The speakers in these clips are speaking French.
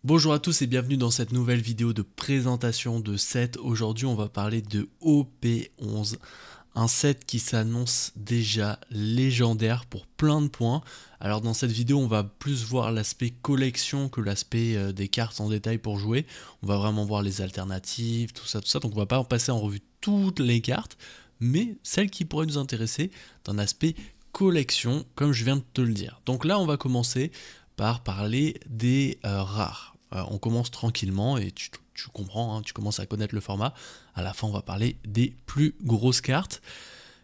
Bonjour à tous et bienvenue dans cette nouvelle vidéo de présentation de set. Aujourd'hui on va parler de OP11, un set qui s'annonce déjà légendaire pour plein de points. Alors dans cette vidéo on va plus voir l'aspect collection que l'aspect des cartes en détail pour jouer. On va vraiment voir les alternatives, tout ça, donc on va pas passer en revue toutes les cartes, mais celles qui pourraient nous intéresser d'un aspect collection comme je viens de te le dire. Donc là on va commencer par parler des rares. On commence tranquillement et tu comprends, hein, tu commences à connaître le format. À la fin, on va parler des plus grosses cartes.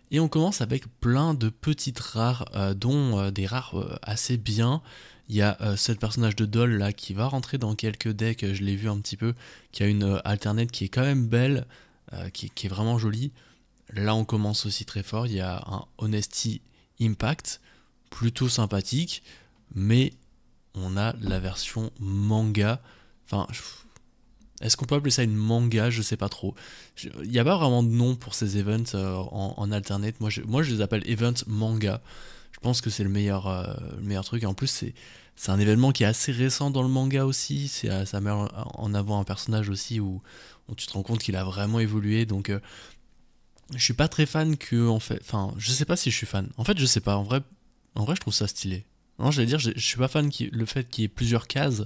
Et on commence avec plein de petites rares, dont des rares assez bien. Il y a ce personnage de Doll là qui va rentrer dans quelques decks, je l'ai vu un petit peu, qui a une alternate qui est quand même belle, qui est vraiment jolie. Là, on commence aussi très fort. Il y a un Honesty Impact, plutôt sympathique, mais on a la version manga. Enfin, est-ce qu'on peut appeler ça une manga? Je sais pas trop. Il n'y a pas vraiment de nom pour ces events en alternate. Moi, je les appelle events manga. Je pense que c'est le meilleur truc. Et en plus, c'est un événement qui est assez récent dans le manga aussi. Ça met en avant un personnage aussi où tu te rends compte qu'il a vraiment évolué. Donc, je suis pas très fan que, en fait. Enfin, je sais pas si je suis fan. En fait, je sais pas. En vrai, je trouve ça stylé. Non, j'allais dire, je suis pas fan le fait qu'il y ait plusieurs cases,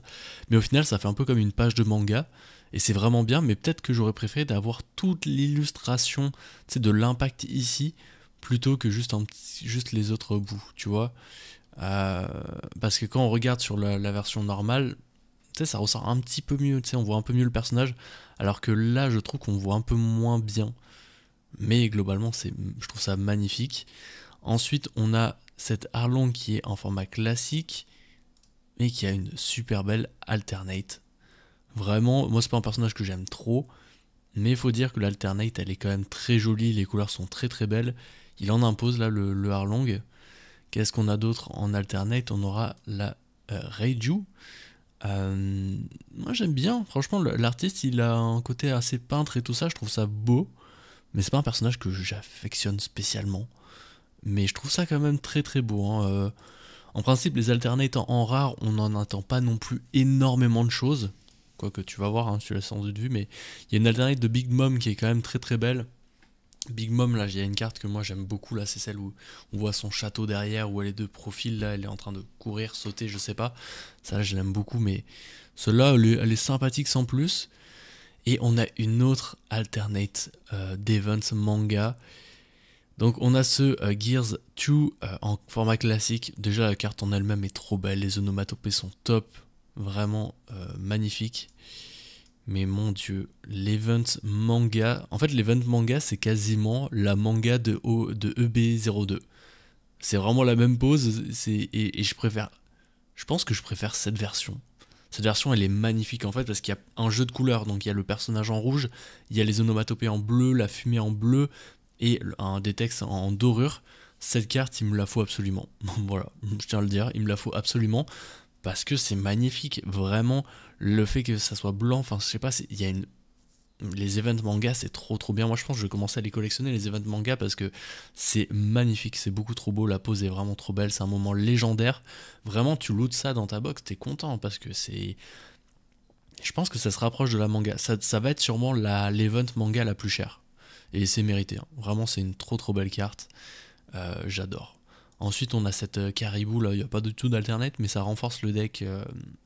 mais au final, ça fait un peu comme une page de manga, et c'est vraiment bien, mais peut-être que j'aurais préféré d'avoir toute l'illustration, tu sais, de l'impact ici, plutôt que juste les autres bouts, tu vois. Euh, Parce que quand on regarde sur la version normale, tu sais, ça ressort un petit peu mieux, tu sais, on voit un peu mieux le personnage, alors que là, je trouve qu'on voit un peu moins bien. Mais globalement, je trouve ça magnifique. Ensuite, on a cette Arlong qui est en format classique, mais qui a une super belle alternate. Vraiment, moi c'est pas un personnage que j'aime trop, mais il faut dire que l'alternate elle est quand même très jolie, les couleurs sont très très belles. Il en impose là le Arlong. Qu'est-ce qu'on a d'autre en alternate? On aura la Reiju. Moi j'aime bien, franchement l'artiste il a un côté assez peintre et tout ça, je trouve ça beau, mais c'est pas un personnage que j'affectionne spécialement. Mais je trouve ça quand même très très beau, hein. En principe, les alternates en rare, on n'en attend pas non plus énormément de choses. Quoique tu vas voir, hein, tu l'as sans doute vu, mais il y a une alternate de Big Mom qui est quand même très très belle. Big Mom, là, il y a une carte que moi j'aime beaucoup, là, c'est celle où on voit son château derrière, où elle est de profil, là, elle est en train de courir, sauter, je sais pas. Ça, là, je l'aime beaucoup, mais celle-là, elle est sympathique sans plus. Et on a une autre alternate d'event manga. Donc on a ce Gears 2 en format classique. Déjà la carte en elle-même est trop belle, les onomatopées sont top, vraiment magnifiques. Mais mon dieu, l'event manga, en fait l'event manga c'est quasiment la manga de EB02. C'est vraiment la même pose, et je pense que je préfère cette version. Cette version elle est magnifique en fait parce qu'il y a un jeu de couleurs, donc il y a le personnage en rouge, il y a les onomatopées en bleu, la fumée en bleu, et des textes en dorure. Cette carte, il me la faut absolument. Voilà, je tiens à le dire, il me la faut absolument parce que c'est magnifique. Vraiment, le fait que ça soit blanc, enfin, je sais pas, il y a une. Les events manga, c'est trop trop bien. Moi, je pense que je vais commencer à les collectionner, les events manga, parce que c'est magnifique, c'est beaucoup trop beau. La pose est vraiment trop belle, c'est un moment légendaire. Vraiment, tu lootes ça dans ta box, t'es content parce que c'est. Je pense que ça se rapproche de la manga. Ça va être sûrement l'event manga la plus chère. Et c'est mérité, hein. Vraiment, c'est une trop trop belle carte. J'adore. Ensuite, on a cette caribou là, il n'y a pas du tout d'alternate, mais ça renforce le deck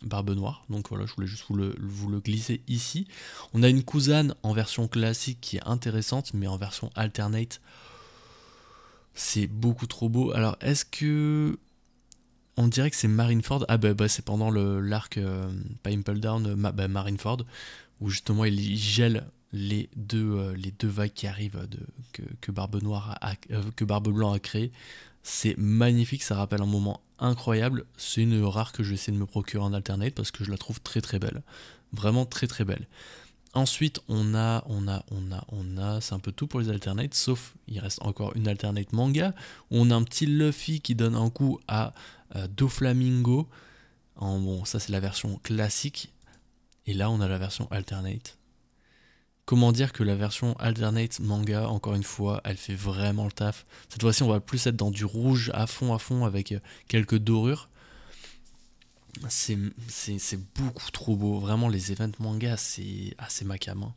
Barbe Noire. Donc voilà, je voulais juste vous le glisser ici. On a une Kuzan en version classique qui est intéressante, mais en version alternate, c'est beaucoup trop beau. Alors, est-ce que. On dirait que c'est Marineford. Ah bah c'est pendant l'arc, pas Impel Down, Marineford, où justement il gèle les deux vagues qui arrivent que Barbe Noire que Barbe Blanc a créé. C'est magnifique, ça rappelle un moment incroyable. C'est une rare que je vais essayer de me procurer en alternate parce que je la trouve très très belle. Vraiment très très belle. Ensuite, c'est un peu tout pour les alternates, sauf il reste encore une alternate manga, où on a un petit Luffy qui donne un coup à Doflamingo. Bon, ça c'est la version classique, et là on a la version alternate. Comment dire que la version alternate manga, encore une fois, elle fait vraiment le taf. Cette fois-ci, on va plus être dans du rouge à fond avec quelques dorures. C'est beaucoup trop beau. Vraiment, les events manga, c'est ma cam, hein.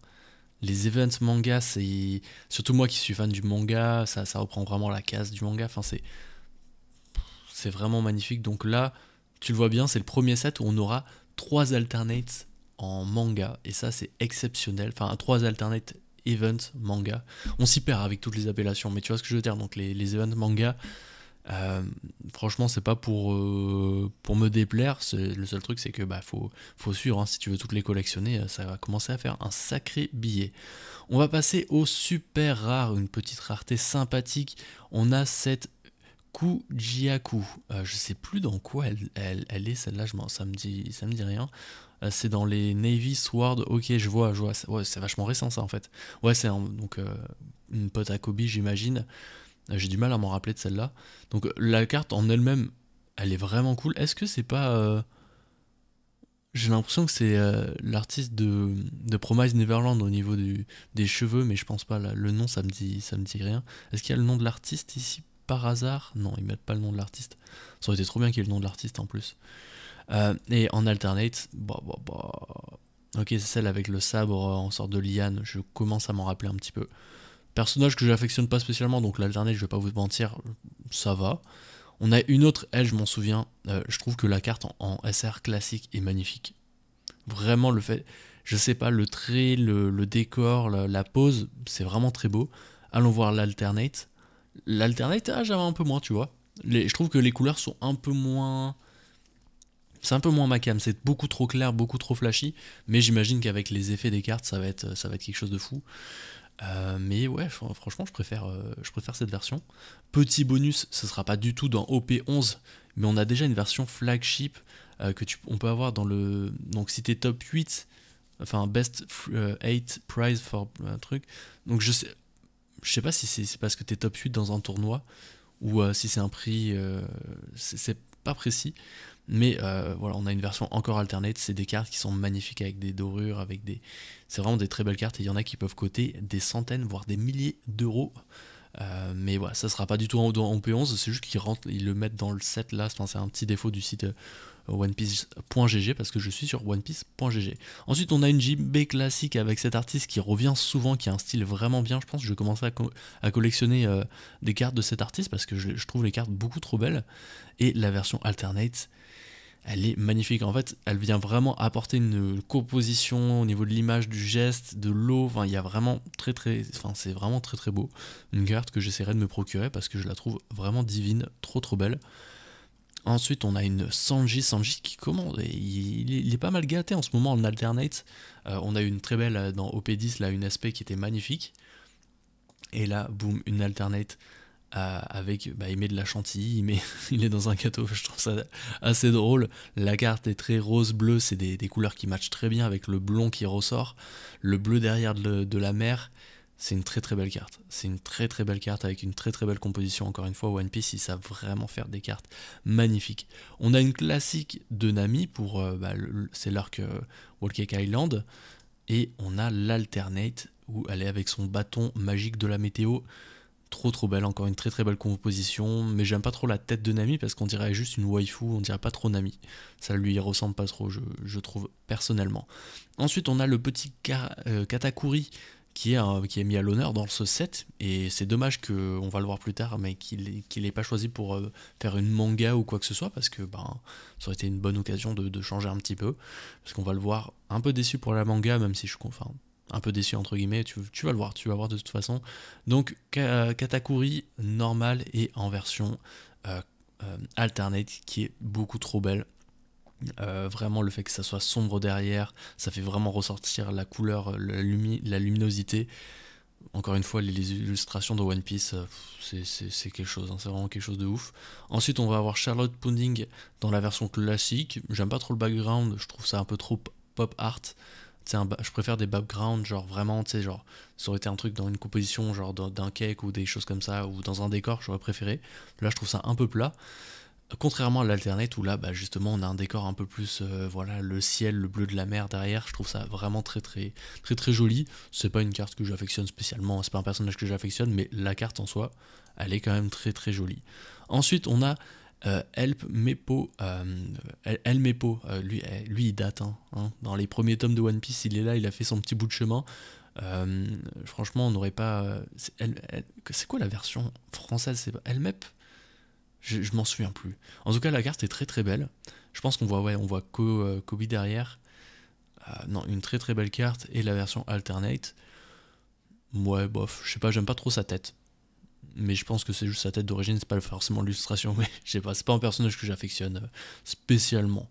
Les events manga, c'est. Surtout moi qui suis fan du manga, ça reprend vraiment la case du manga. Enfin, c'est vraiment magnifique. Donc là, tu le vois bien, c'est le premier set où on aura 3 alternates en manga. Et ça, c'est exceptionnel. Enfin, 3 alternate event manga. On s'y perd avec toutes les appellations, mais tu vois ce que je veux dire. Donc les events manga, euh, franchement, c'est pas pour me déplaire. Le seul truc, c'est que bah, faut suivre, hein. Si tu veux toutes les collectionner, ça va commencer à faire un sacré billet. On va passer au super rare, une petite rareté sympathique. On a cette Kujiaku. Je sais plus dans quoi elle est celle-là, ça me dit rien. C'est dans les Navy Sword. Ok, je vois. Ouais, c'est vachement récent ça en fait. Ouais, donc une pote à Kobe, j'imagine. J'ai du mal à m'en rappeler de celle-là. Donc la carte en elle-même, elle est vraiment cool. Est-ce que c'est pas. J'ai l'impression que c'est l'artiste de Promise Neverland au niveau des cheveux, mais je pense pas. Là, le nom, ça me dit rien. Est-ce qu'il y a le nom de l'artiste ici par hasard? Non, ils mettent pas le nom de l'artiste. Ça aurait été trop bien qu'il y ait le nom de l'artiste en plus. Et en alternate, ok, c'est celle avec le sabre en sorte de liane. Je commence à m'en rappeler un petit peu. Personnage que j'affectionne pas spécialement, donc l'alternate, je vais pas vous mentir, ça va. On a une autre, elle, je m'en souviens. Je trouve que la carte en SR classique est magnifique. Vraiment, le fait, je sais pas, le trait, le décor, la pose, c'est vraiment très beau. Allons voir l'alternate. L'alternate, j'avais un peu moins, tu vois. Je trouve que les couleurs sont un peu moins. C'est un peu moins ma cam, c'est beaucoup trop clair, beaucoup trop flashy, mais j'imagine qu'avec les effets des cartes, ça va être quelque chose de fou. Mais ouais, franchement, je préfère cette version. Petit bonus, ce sera pas du tout dans OP11, mais on a déjà une version flagship on peut avoir dans le. Donc si t'es top 8, enfin best 8 prize for un truc. Donc je sais pas si c'est parce que t'es top 8 dans un tournoi ou si c'est un prix. C'est pas précis. Mais voilà, on a une version encore alternate. C'est des cartes qui sont magnifiques avec des dorures, avec des. C'est vraiment des très belles cartes et il y en a qui peuvent coter des centaines, voire des milliers d'euros. Mais voilà, ça sera pas du tout en P11, c'est juste ils le mettent dans le set là. Enfin, c'est un petit défaut du site onepiece.gg parce que je suis sur onepiece.gg. Ensuite, on a une JB classique avec cet artiste qui revient souvent, qui a un style vraiment bien. Je pense que je vais commencer à collectionner des cartes de cet artiste parce que je trouve les cartes beaucoup trop belles. Et la version alternate, elle est magnifique. En fait, elle vient vraiment apporter une composition au niveau de l'image, du geste, de l'eau. Enfin, il y a vraiment c'est vraiment très très beau. Une carte que j'essaierai de me procurer parce que je la trouve vraiment divine, trop trop belle. Ensuite, on a une Sanji qui commande. Et il est pas mal gâté en ce moment en alternate. On a eu une très belle dans OP10, là, une SP qui était magnifique. Et là, boum, une alternate avec, il met de la chantilly, il est dans un gâteau, je trouve ça assez drôle. La carte est très rose-bleu, c'est des couleurs qui matchent très bien avec le blond qui ressort, le bleu derrière de la mer. C'est une très très belle carte. C'est une très très belle carte avec une très très belle composition. Encore une fois, One Piece, ils savent vraiment faire des cartes magnifiques. On a une classique de Nami pour, c'est l'arc Whole Cake Island. Et on a l'alternate où elle est avec son bâton magique de la météo. Trop trop belle, encore une très très belle composition, mais j'aime pas trop la tête de Nami parce qu'on dirait juste une waifu, on dirait pas trop Nami. Ça lui ressemble pas trop, je trouve personnellement. Ensuite, on a le petit Katakuri qui est mis à l'honneur dans ce set, et c'est dommage qu'on va le voir plus tard, mais qu'il ait pas choisi pour faire une manga ou quoi que ce soit, parce que ça aurait été une bonne occasion de changer un petit peu, parce qu'on va le voir un peu déçu pour la manga, même si enfin, un peu déçu entre guillemets, tu vas le voir, tu vas voir de toute façon. Donc Katakuri normal et en version alternate qui est beaucoup trop belle. Vraiment le fait que ça soit sombre derrière, ça fait vraiment ressortir la couleur, la luminosité. Encore une fois, les illustrations de One Piece, c'est quelque chose, hein, c'est vraiment quelque chose de ouf. Ensuite, on va avoir Charlotte Pudding dans la version classique. J'aime pas trop le background, je trouve ça un peu trop pop art. Je préfère des backgrounds, genre vraiment, tu sais, genre, ça aurait été un truc dans une composition, genre d'un cake ou des choses comme ça, ou dans un décor, j'aurais préféré. Là, je trouve ça un peu plat. Contrairement à l'alternate où là, justement, on a un décor un peu plus, voilà, le ciel, le bleu de la mer derrière. Je trouve ça vraiment très, très, très, très joli. C'est pas une carte que j'affectionne spécialement, c'est pas un personnage que j'affectionne, mais la carte en soi, elle est quand même très, très jolie. Ensuite, on a Help Mepo, El Mepo, lui il date, hein. Dans les premiers tomes de One Piece, il est là, il a fait son petit bout de chemin. Franchement, on n'aurait pas. C'est quoi la version française? C'est pas Elmep? Je m'en souviens plus. En tout cas, la carte est très très belle. Je pense qu'on voit, ouais, on voit Kobe derrière. Non, une très très belle carte. Et la version alternate. Ouais, bof, je sais pas, j'aime pas trop sa tête. Mais je pense que c'est juste sa tête d'origine, c'est pas forcément l'illustration. Mais je sais pas, c'est pas un personnage que j'affectionne spécialement.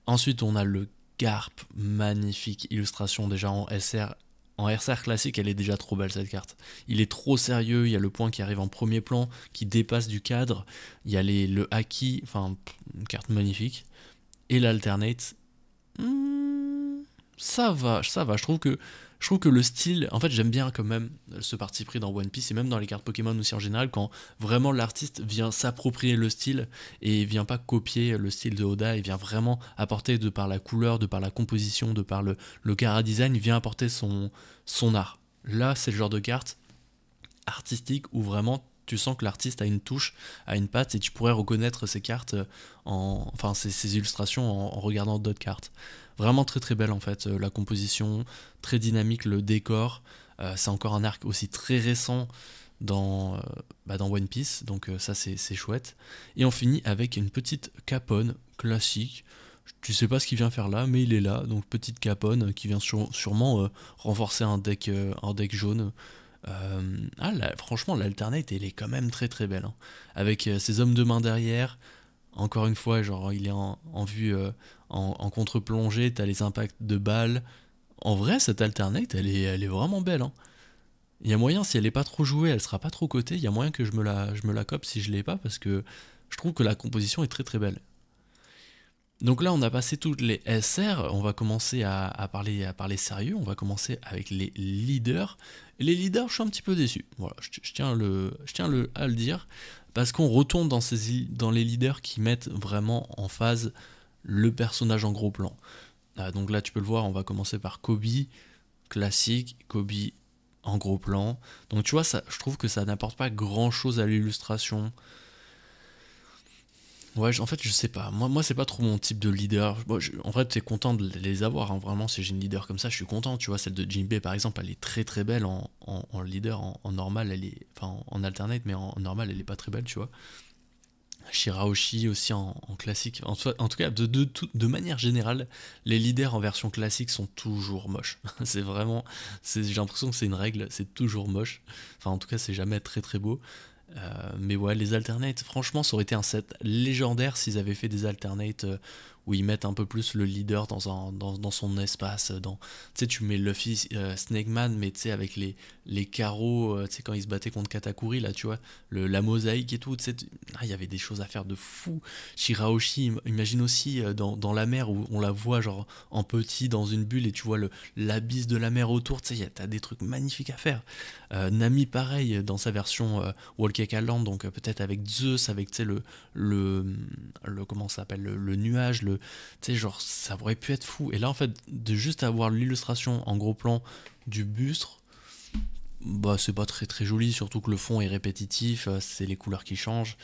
Ensuite, on a le Garp, magnifique illustration déjà en SR. En RCR classique, elle est déjà trop belle cette carte. Il est trop sérieux, il y a le point qui arrive en premier plan, qui dépasse du cadre. Il y a le haki, enfin, une carte magnifique. Et l'alternate, ça va, ça va. Je trouve que le style, en fait, j'aime bien quand même ce parti pris dans One Piece et même dans les cartes Pokémon aussi en général, quand vraiment l'artiste vient s'approprier le style et vient pas copier le style de Oda, il vient vraiment apporter de par la couleur, de par la composition, de par le chara-design, il vient apporter son art. Là, c'est le genre de carte artistique où vraiment tu sens que l'artiste a une touche, a une patte et tu pourrais reconnaître ces cartes, enfin ces illustrations en regardant d'autres cartes. Vraiment très très belle en fait, la composition, très dynamique, le décor. C'est encore un arc aussi très récent dans One Piece, donc ça c'est chouette. Et on finit avec une petite Capone classique. Tu sais pas ce qu'il vient faire là, mais il est là, donc petite Capone qui vient sûrement renforcer un deck jaune. Franchement, l'alternate, elle est quand même très très belle, hein. Avec ses hommes de main derrière, encore une fois, genre il est en vue, en contre-plongée, t'as les impacts de balles. En vrai, cette alternate, elle est vraiment belle, hein. Il y a moyen, si elle est pas trop jouée, elle sera pas trop cotée, il y a moyen que je me la cope si je l'ai pas, parce que je trouve que la composition est très très belle. Donc là, on a passé toutes les SR, on va commencer à parler sérieux, on va commencer avec les leaders. Et les leaders, je suis un petit peu déçu. Voilà, je tiens à le dire, parce qu'on retourne dans les leaders qui mettent vraiment en phase le personnage en gros plan. Donc là, tu peux le voir, on va commencer par Kobe, classique, Kobe en gros plan. Donc tu vois, je trouve que ça n'apporte pas grand-chose à l'illustration. Ouais, en fait, je sais pas. Moi c'est pas trop mon type de leader. Bon, en vrai, t'es content de les avoir, hein. Vraiment, si j'ai une leader comme ça, je suis content. Tu vois, celle de Jinbei, par exemple, elle est très très belle en leader. En normal, elle est. Enfin, en alternate, mais en normal, elle est pas très belle, tu vois. Shirahoshi aussi en classique. En tout cas, de manière générale, les leaders en version classique sont toujours moches. C'est vraiment. J'ai l'impression que c'est une règle, c'est toujours moche. Enfin, en tout cas, c'est jamais très très beau. Mais ouais, les alternates, franchement, ça aurait été un set légendaire s'ils avaient fait des alternates où ils mettent un peu plus le leader dans son espace. Tu sais, tu mets Luffy, Snake Man, mais tu sais, avec les carreaux, tu sais, quand ils se battaient contre Katakuri, là, tu vois, la mosaïque et tout, tu sais, il y avait des choses à faire de fou. Shirahoshi, imagine aussi dans la mer où on la voit, genre, en petit, dans une bulle, et tu vois l'abysse de la mer autour, tu sais, t'as des trucs magnifiques à faire. Nami, pareil, dans sa version Whole Cake Island, donc peut-être avec Zeus, avec tu sais, le comment ça s'appelle, le nuage, tu sais, genre ça aurait pu être fou. Et là, en fait, de juste avoir l'illustration en gros plan du buste, bah c'est pas très très joli, surtout que le fond est répétitif, c'est les couleurs qui changent.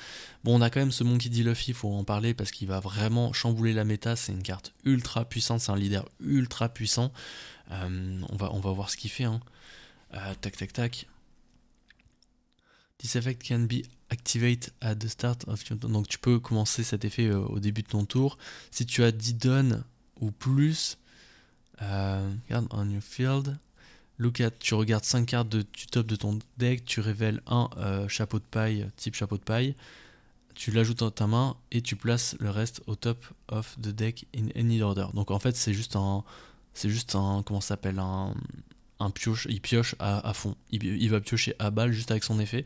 Bon, on a quand même ce Monkey D. Luffy, faut en parler parce qu'il va vraiment chambouler la méta. C'est une carte ultra puissante, c'est un leader ultra puissant. On va voir ce qu'il fait, hein. Tac tac tac. This effect can be activated at the start of your turn. Donc tu peux commencer cet effet au début de ton tour. Si tu as 10 dons ou plus, regarde on your field. Tu regardes 5 cartes du top de ton deck, tu révèles un chapeau de paille, type chapeau de paille. Tu l'ajoutes dans ta main et tu places le reste au top of the deck in any order. Donc en fait c'est juste un comment ça s'appelle, un pioche, il pioche à fond. Il va piocher à balle juste avec son effet.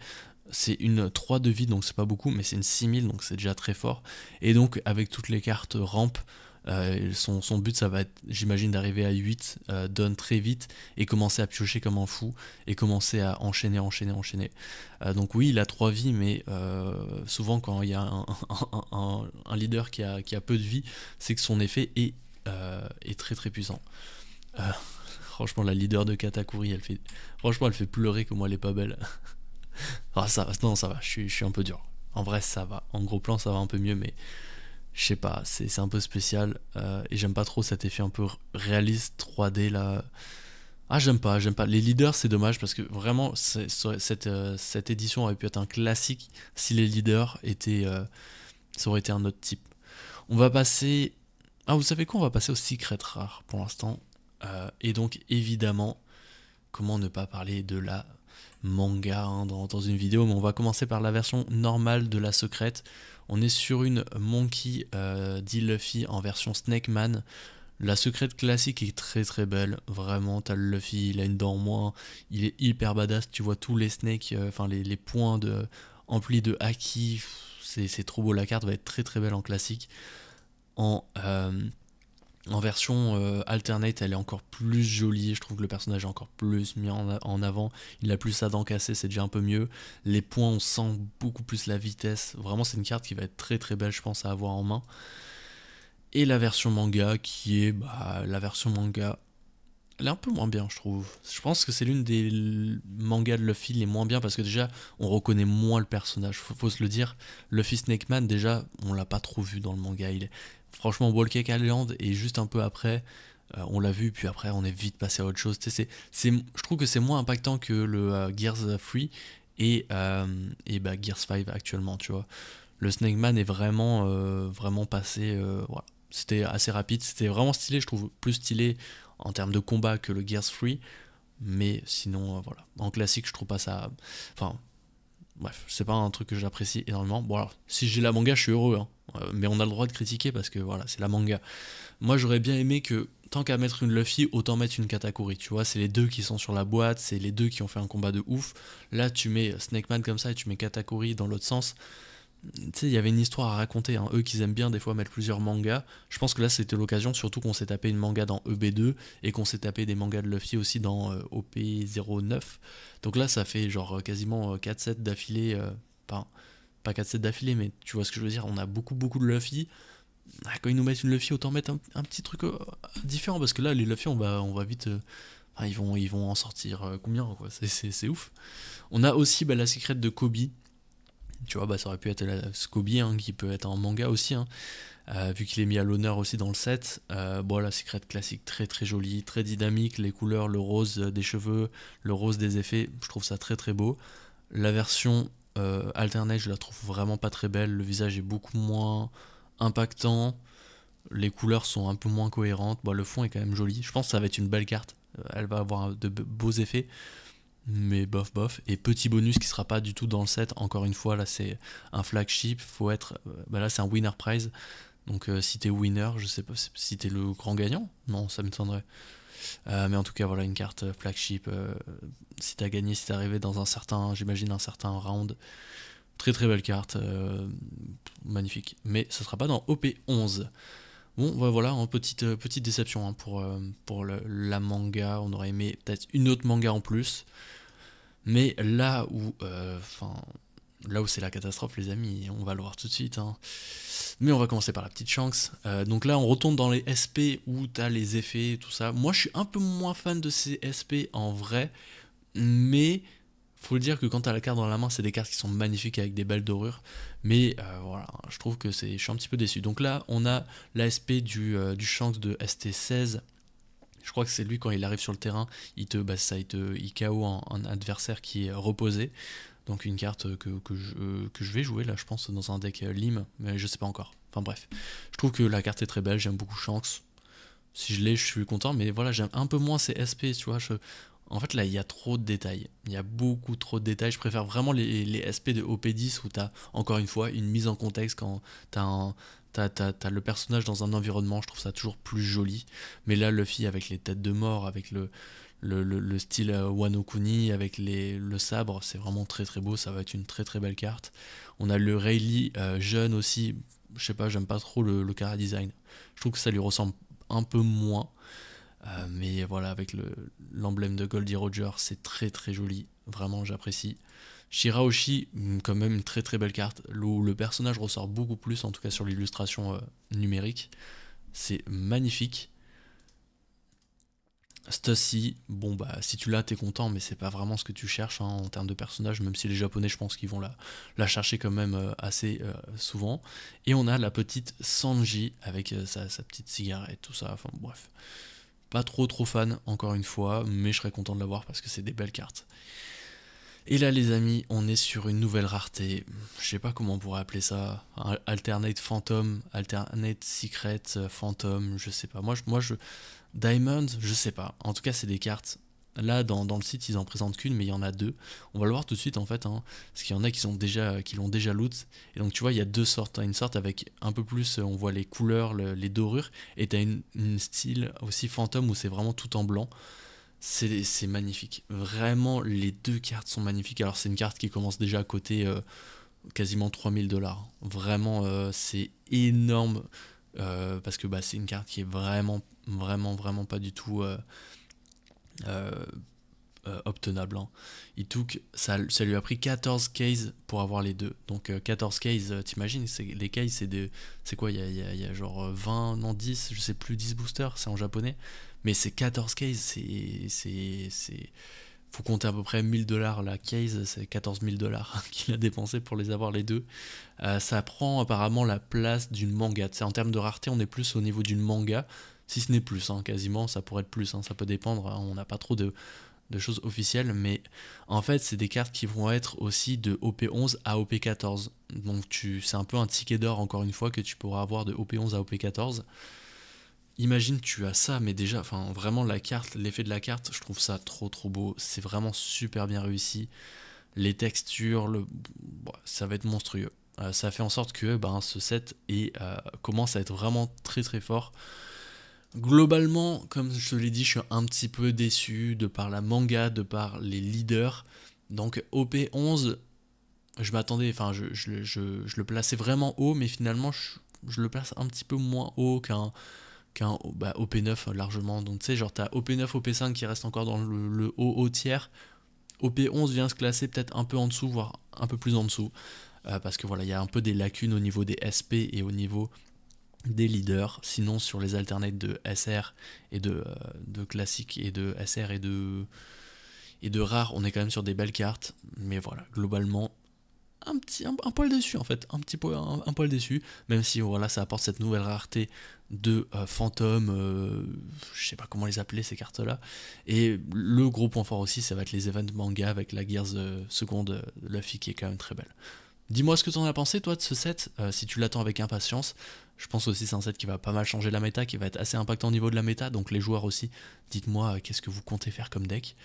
C'est une 3 de vie, donc c'est pas beaucoup, mais c'est une 6000, donc c'est déjà très fort. Et donc, avec toutes les cartes ramp, son but, ça va être, j'imagine, d'arriver à 8, donne très vite, et commencer à piocher comme un fou, et commencer à enchaîner. Donc oui, il a 3 vies, mais souvent, quand il y a un leader qui a peu de vie, c'est que son effet est très très puissant. Franchement, la leader de Katakuri, franchement, elle fait pleurer, comme elle est pas belle. Ah, non, ça va, je suis un peu dur. En vrai, ça va. En gros plan, ça va un peu mieux, mais je sais pas, c'est un peu spécial. Et j'aime pas trop cet effet un peu réaliste 3D là. Ah, j'aime pas. Les leaders, c'est dommage parce que vraiment, cette édition aurait pu être un classique si les leaders étaient. Ça aurait été un autre type. On va passer. Ah, vous savez quoi? On va passer au secret rare pour l'instant. Et donc, évidemment, comment ne pas parler de la manga hein, dans une vidéo, mais on va commencer par la version normale de la secrète. On est sur une Monkey D. Luffy en version Snake Man. La secrète classique est très très belle, vraiment, t'as le Luffy, il a une dent en moins, il est hyper badass, tu vois tous les snakes, enfin les points emplis de haki, c'est trop beau, la carte va être très très belle en classique. En, en version alternate, elle est encore plus jolie, je trouve que le personnage est encore plus mis en avant, il a plus sa dent cassée, c'est déjà un peu mieux. Les points, on sent beaucoup plus la vitesse, vraiment c'est une carte qui va être très très belle je pense à avoir en main. Et la version manga qui est la version manga, elle est un peu moins bien je trouve. Je pense que c'est l'une des mangas de Luffy les moins bien parce que déjà on reconnaît moins le personnage, faut se le dire. Luffy Snake Man déjà on l'a pas trop vu dans le manga, il est franchement Wall Cake Island et juste un peu après on l'a vu puis après on est vite passé à autre chose. Tu sais, je trouve que c'est moins impactant que le Gears 3 et Gears 5 actuellement tu vois. Le Snake Man est vraiment passé voilà. C'était assez rapide, c'était vraiment stylé, je trouve plus stylé en termes de combat que le Gears 3, mais sinon voilà. En classique, je trouve pas ça. Enfin, bref, c'est pas un truc que j'apprécie énormément. Bon, alors, si j'ai la manga, je suis heureux, hein. Mais on a le droit de critiquer parce que voilà, c'est la manga. Moi, j'aurais bien aimé que, tant qu'à mettre une Luffy, autant mettre une Katakuri, tu vois, c'est les deux qui sont sur la boîte, c'est les deux qui ont fait un combat de ouf. Là, tu mets Snake Man comme ça et tu mets Katakuri dans l'autre sens. Tu sais, il y avait une histoire à raconter, hein. Eux qui aiment bien des fois mettre plusieurs mangas. Je pense que là c'était l'occasion, surtout qu'on s'est tapé une manga dans EB2 et qu'on s'est tapé des mangas de Luffy aussi dans OP09. Donc là ça fait genre quasiment 4 sets d'affilée. Pas 4 sets d'affilée, mais tu vois ce que je veux dire. On a beaucoup de Luffy. Ah, quand ils nous mettent une Luffy, autant mettre un petit truc différent parce que là les Luffy on va vite. Ils vont en sortir combien quoi. C'est ouf. On a aussi la secrète de Kobe. Tu vois, ça aurait pu être la Scooby, hein, qui peut être en manga aussi, hein, vu qu'il est mis à l'honneur aussi dans le set. La secret classique, très très jolie, très dynamique, les couleurs, le rose des cheveux, le rose des effets, je trouve ça très très beau. La version alternate, je la trouve vraiment pas très belle, le visage est beaucoup moins impactant, les couleurs sont un peu moins cohérentes, le fond est quand même joli, je pense que ça va être une belle carte, elle va avoir de beaux effets. Mais bof bof. Et petit bonus qui sera pas du tout dans le set, encore une fois, là c'est un flagship, faut être. Là c'est un winner prize. Donc si t'es winner, je sais pas si t'es le grand gagnant. Non, ça m'étonnerait. Mais en tout cas, voilà une carte flagship. Si t'as gagné, si t'es arrivé dans un certain, j'imagine un certain round. Très très belle carte. Magnifique. Mais ce sera pas dans OP11. Bon, voilà, en petite déception hein, pour la manga. On aurait aimé peut-être une autre manga en plus. Mais là où c'est la catastrophe, les amis, on va le voir tout de suite, hein. Mais on va commencer par la petite chance. Donc là, on retourne dans les SP où t'as les effets, tout ça. Moi, je suis un peu moins fan de ces SP en vrai, mais faut le dire que quand t'as la carte dans la main, c'est des cartes qui sont magnifiques avec des belles dorures. Mais voilà, je trouve que je suis un petit peu déçu. Donc là, on a la SP du Shanks de ST16. Je crois que c'est lui quand il arrive sur le terrain, il KO un adversaire qui est reposé. Donc une carte que je vais jouer là, je pense, dans un deck Lim, mais je sais pas encore. Enfin bref, je trouve que la carte est très belle, j'aime beaucoup Shanks. Si je l'ai, je suis content, mais voilà, j'aime un peu moins ces SP, tu vois. En fait, là, il y a trop de détails. Il y a beaucoup trop de détails. Je préfère vraiment les SP de OP10 où t'as, encore une fois, une mise en contexte quand t'as le personnage dans un environnement. Je trouve ça toujours plus joli. Mais là, Luffy avec les têtes de mort, avec le style Wano Kuni, avec le sabre, c'est vraiment très très beau. Ça va être une très très belle carte. On a le Rayleigh jeune aussi. Je sais pas, j'aime pas trop le Kara design. Je trouve que ça lui ressemble un peu moins. Mais voilà, avec l'emblème de Goldie Roger, c'est très très joli. Vraiment, j'apprécie. Shirahoshi, quand même une très très belle carte, où le personnage ressort beaucoup plus, en tout cas sur l'illustration numérique. C'est magnifique. Stussy, bon bah si tu l'as t'es content, mais c'est pas vraiment ce que tu cherches hein, en termes de personnage, même si les japonais je pense qu'ils vont la chercher quand même assez souvent. Et on a la petite Sanji avec sa petite cigarette, tout ça, enfin bref. Pas trop fan encore une fois, mais je serais content de l'avoir parce que c'est des belles cartes. Et là les amis, on est sur une nouvelle rareté, je sais pas comment on pourrait appeler ça, Alternate Phantom, Alternate Secret Phantom, je sais pas, moi je Diamond, je sais pas. En tout cas, c'est des cartes. Là, dans le site, ils en présentent qu'une, mais il y en a deux. On va le voir tout de suite, en fait, hein, parce qu'il y en a qui l'ont déjà loot. Et donc, tu vois, il y a deux sortes. T'as une sorte avec un peu plus, on voit les couleurs, les dorures, et t'as une style aussi fantôme où c'est vraiment tout en blanc. C'est magnifique. Vraiment, les deux cartes sont magnifiques. Alors, c'est une carte qui commence déjà à coter quasiment 3000 $. Vraiment, c'est énorme. Parce que bah, c'est une carte qui est vraiment pas du tout euh, obtenable. Hein. Ça lui a pris 14 cases pour avoir les deux. Donc 14 cases, t'imagines, les cases c'est quoi, il y a genre 20, non 10, je sais plus, 10 boosters, c'est en japonais. Mais c'est 14 cases, faut compter à peu près 1000 $ la case, c'est 14 000 $ qu'il a dépensé pour les avoir les deux. Ça prend apparemment la place d'une manga. Tu sais, en termes de rareté, on est plus au niveau d'une manga, si ce n'est plus, hein, quasiment, ça pourrait être plus, hein, ça peut dépendre, hein, on n'a pas trop de choses officielles, mais en fait, c'est des cartes qui vont être aussi de OP11 à OP14. Donc c'est un peu un ticket d'or, encore une fois, que tu pourras avoir de OP11 à OP14. Imagine tu as ça, mais déjà, enfin vraiment la carte, l'effet de la carte, je trouve ça trop beau. C'est vraiment super bien réussi. Les textures, ça va être monstrueux. Ça fait en sorte que ce set commence à être vraiment très fort. Globalement, comme je te l'ai dit, je suis un petit peu déçu de par la manga, de par les leaders. Donc OP11, je m'attendais, enfin je le plaçais vraiment haut, mais finalement je le place un petit peu moins haut qu'un OP9 largement. Donc tu sais, genre t'as OP9, OP5 qui reste encore dans le haut tiers. OP11 vient se classer peut-être un peu en dessous, voire un peu plus en dessous. Parce que voilà, il y a un peu des lacunes au niveau des SP et au niveau des leaders. Sinon, sur les alternates de SR et de classique et de SR et de rare, on est quand même sur des belles cartes. Mais voilà, globalement, un poil déçu en fait, un poil déçu, même si voilà ça apporte cette nouvelle rareté de fantômes, je sais pas comment les appeler ces cartes là, et le gros point fort aussi ça va être les events manga avec la Gears seconde Luffy qui est quand même très belle. Dis-moi ce que t'en as pensé toi de ce set, si tu l'attends avec impatience. Je pense aussi c'est un set qui va pas mal changer la méta, qui va être assez impactant au niveau de la méta, donc les joueurs aussi, dites-moi qu'est-ce que vous comptez faire comme deck.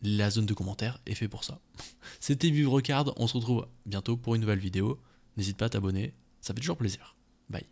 La zone de commentaires est fait pour ça. C'était Vivre Card, on se retrouve bientôt pour une nouvelle vidéo. N'hésite pas à t'abonner, ça fait toujours plaisir. Bye.